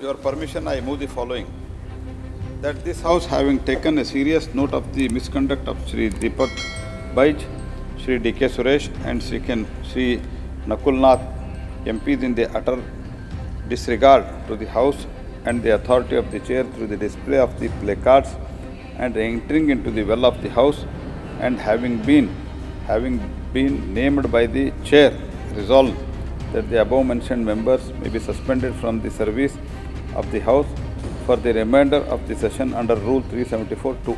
your permission, I move the following. That this House, having taken a serious note of the misconduct of Shri Deepak Baij, Shri D.K. Suresh and Shri Nakul Nath MPs in the utter disregard to the House and the authority of the Chair through the display of the placards and entering into the well of the House, and having been named by the Chair, resolved that the above mentioned members may be suspended from the service of the House for the remainder of the session under Rule 374(2).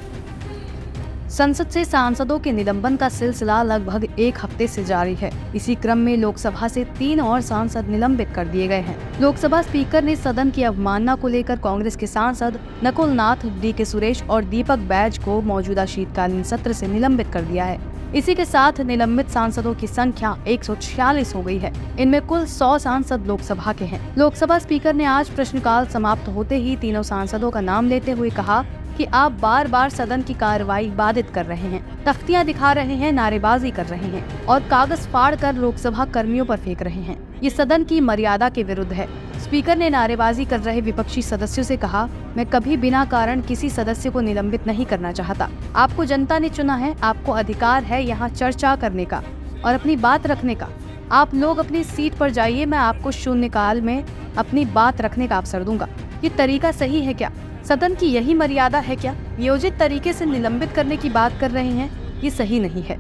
संसद से सांसदों के निलंबन का सिलसिला लगभग एक हफ्ते से जारी है। इसी क्रम में लोकसभा से 3 और सांसद निलंबित कर दिए गए हैं। लोकसभा स्पीकर ने सदन की अवमानना को लेकर कांग्रेस के सांसद नकुल नाथ, डी.के. सुरेश और दीपक बैज को मौजूदा शीतकालीन सत्र से निलंबित कर दिया है। इसी के साथ निलंबित सांसदों की संख्या 146 हो गई है। इनमें कुल 100 सांसद लोकसभा के हैं। लोकसभा स्पीकर ने आज प्रश्नकाल समाप्त होते ही तीनों सांसदों का नाम लेते हुए कहा कि आप बार बार सदन की कार्रवाई बाधित कर रहे हैं, तख्तियां दिखा रहे हैं, नारेबाजी कर रहे हैं और कागज फाड़कर लोकसभा कर्मियों पर फेंक रहे हैं। ये सदन की मर्यादा के विरुद्ध है। स्पीकर ने नारेबाजी कर रहे विपक्षी सदस्यों से कहा, मैं कभी बिना कारण किसी सदस्य को निलंबित नहीं करना चाहता। आपको जनता ने चुना है, आपको अधिकार है यहाँ चर्चा करने का और अपनी बात रखने का। आप लोग अपनी सीट पर जाइए, मैं आपको शून्यकाल में अपनी बात रखने का अवसर दूंगा। ये तरीका सही है क्या? सदन की यही मर्यादा है क्या? नियोजित तरीके से निलंबित करने की बात कर रहे हैं, ये सही नहीं है।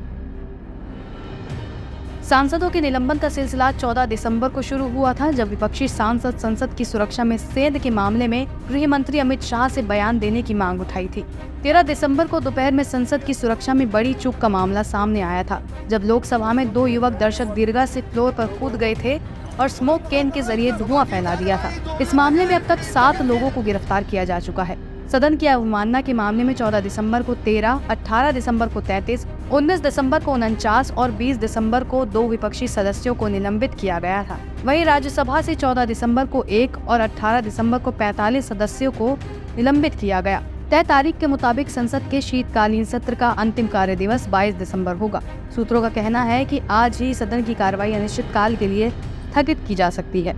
सांसदों के निलंबन का सिलसिला 14 दिसंबर को शुरू हुआ था, जब विपक्षी सांसद संसद की सुरक्षा में सेंध के मामले में गृह मंत्री अमित शाह से बयान देने की मांग उठाई थी। 13 दिसंबर को दोपहर में संसद की सुरक्षा में बड़ी चूक का मामला सामने आया था, जब लोकसभा में 2 युवक दर्शक दीर्घा से फ्लोर पर कूद गए थे और स्मोक कैन के जरिए धुआं फैला दिया था। इस मामले में अब तक 7 लोगों को गिरफ्तार किया जा चुका है। सदन की अवमानना के मामले में 14 दिसंबर को 13, 18 दिसंबर को 33, 19 दिसंबर को 49 और 20 दिसंबर को 2 विपक्षी सदस्यों को निलंबित किया गया था। वहीं राज्यसभा से 14 दिसंबर को 1 और 18 दिसंबर को 45 सदस्यों को निलंबित किया गया। तय तारीख के मुताबिक संसद के शीतकालीन सत्र का अंतिम कार्य दिवस 22 दिसंबर होगा। सूत्रों का कहना है कि आज ही सदन की कार्रवाई अनिश्चितकाल के लिए स्थगित की जा सकती है।